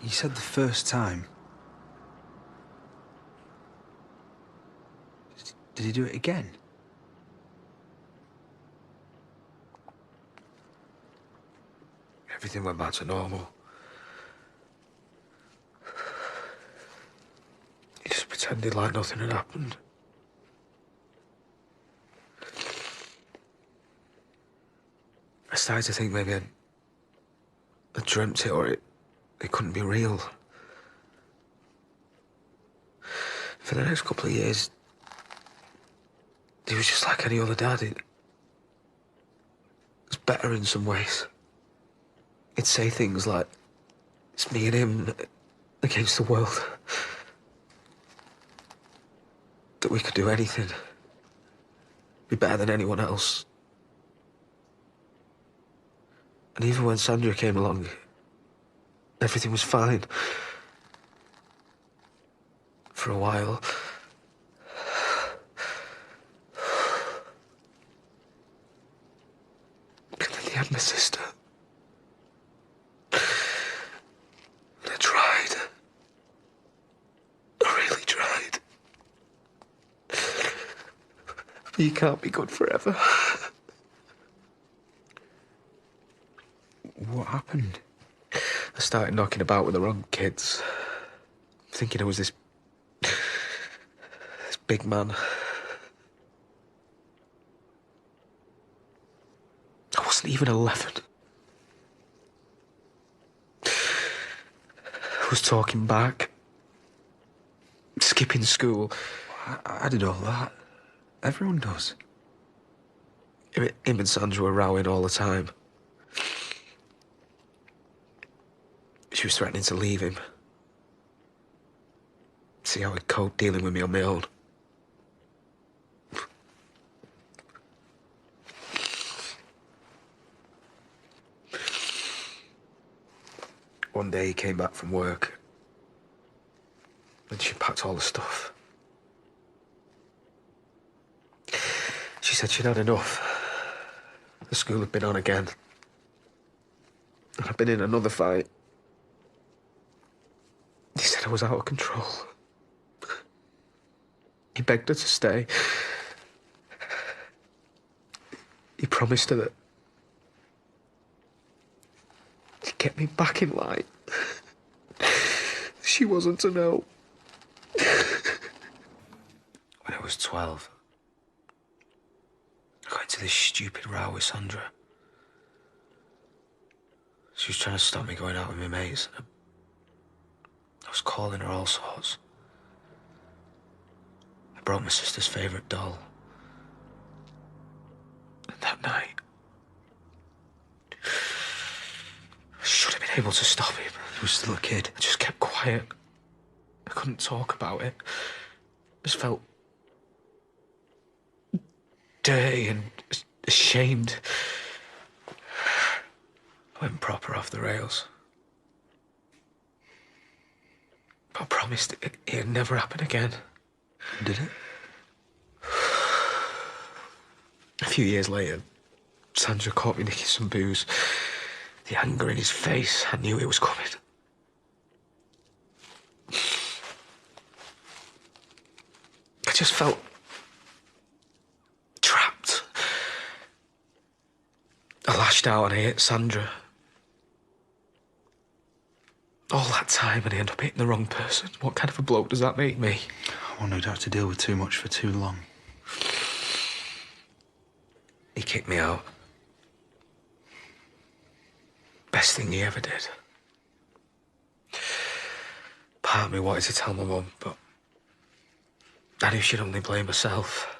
You said the first time. Did he do it again? Everything went back to normal. He just pretended like nothing had happened. I started to think maybe I dreamt it, or it couldn't be real. For the next couple of years, he was just like any other dad. It was better in some ways. He'd say things like, "It's me and him against the world." That we could do anything. Be better than anyone else. And even when Sandra came along, everything was fine. For a while. But then he had my sister. And I tried. I really tried. But you can't be good forever. What happened? I started knocking about with the wrong kids. Thinking I was this big man. I wasn't even 11. I was talking back. Skipping school. I did all that. Everyone does. Him and Sandra were rowing all the time. She was threatening to leave him. See how I'd cope dealing with me on my own. One day he came back from work and she packed all the stuff. She said she'd had enough. The school had been on again. And I'd been in another fight. He said I was out of control. He begged her to stay. He promised her that he'd get me back in line. She wasn't to know. When I was 12, I got into this stupid row with Sandra. She was trying to stop me going out with my mates. I was calling her all sorts. I brought my sister's favourite doll. And that night, I should have been able to stop him. He was still a kid. I just kept quiet. I couldn't talk about it. I just felt dirty and ashamed. I went proper off the rails. But I promised it'd never happen again. Did it? A few years later, Sandra caught me nicking some booze. The anger in his face, I knew it was coming. I just felt trapped. I lashed out and I hit Sandra. All that time and I end up hitting the wrong person. What kind of a bloke does that make me? One who'd have to deal with too much for too long. He kicked me out. Best thing he ever did. Part of me wanted to tell my mum, but I knew she'd only blame herself.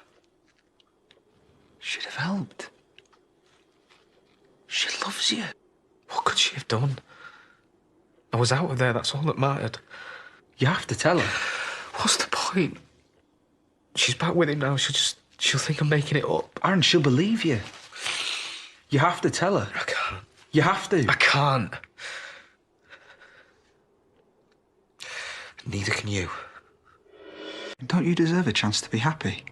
She'd have helped. She loves you. What could she have done? I was out of there, that's all that mattered. You have to tell her. What's the point? She's back with him now, she'll think I'm making it up. Aaron, she'll believe you. You have to tell her. I can't. You have to. I can't. Neither can you. Don't you deserve a chance to be happy?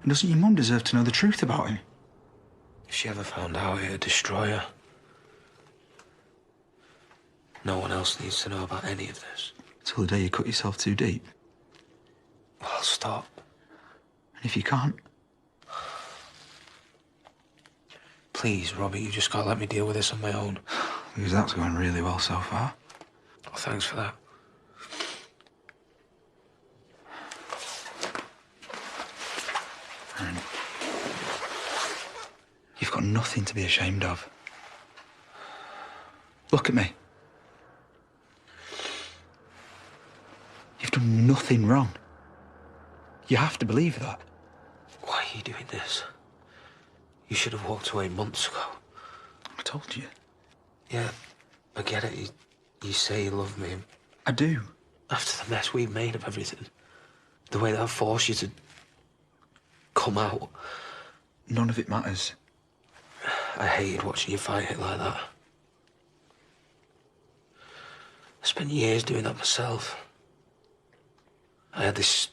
And doesn't your mum deserve to know the truth about him? If she ever found out, it'd destroy her. No one else needs to know about any of this. Till the day you cut yourself too deep. Well, I'll stop. And if you can't, Please, Robbie, you just gotta let me deal with this on my own. because that's going really well so far. Oh, thanks for that. And you've got nothing to be ashamed of. Look at me. You've done nothing wrong. You have to believe that. Why are you doing this? You should have walked away months ago. I told you. Yeah, I get it. You say you love me. I do. After the mess we made of everything, the way that I forced you to come out, None of it matters. I hated watching you fight it like that. I spent years doing that myself. I had this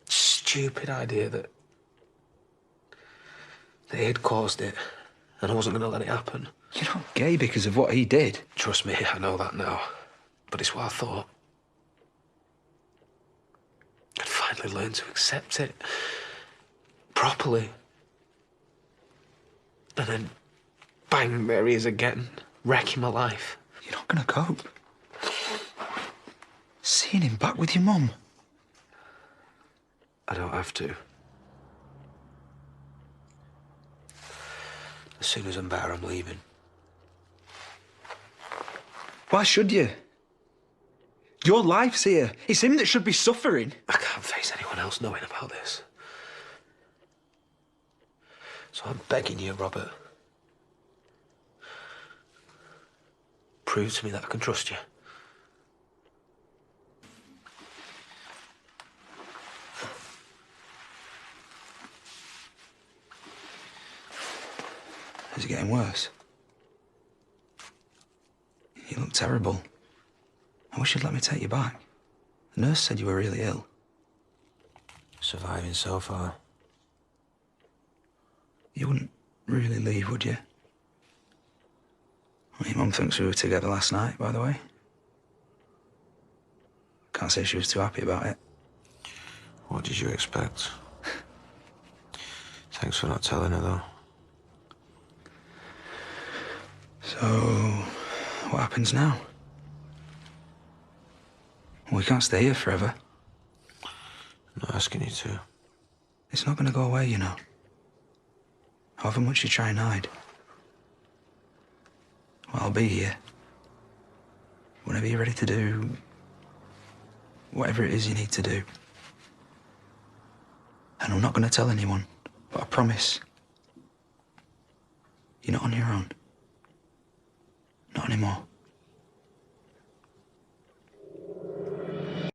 stupid idea that he had caused it, and I wasn't going to let it happen. You're not gay because of what he did. Trust me, I know that now. But it's what I thought. I'd finally learned to accept it properly. And then, bang, there he is again, wrecking my life. You're not going to cope. Seeing him back with your mum. I don't have to. As soon as I'm better, I'm leaving. Why should you? Your life's here. It's him that should be suffering. I can't face anyone else knowing about this. So I'm begging you, Robert. Prove to me that I can trust you. Is it getting worse? You look terrible. I wish you'd let me take you back. The nurse said you were really ill. Surviving so far. You wouldn't really leave, would you? Well, your mum thinks we were together last night, by the way. Can't say she was too happy about it. What did you expect? Thanks for not telling her, though. So, what happens now? We can't stay here forever. I'm not asking you to. It's not going to go away, you know. However much you try and hide. Well, I'll be here. Whenever you're ready to do whatever it is you need to do. And I'm not going to tell anyone, but I promise you're not on your own. Not anymore.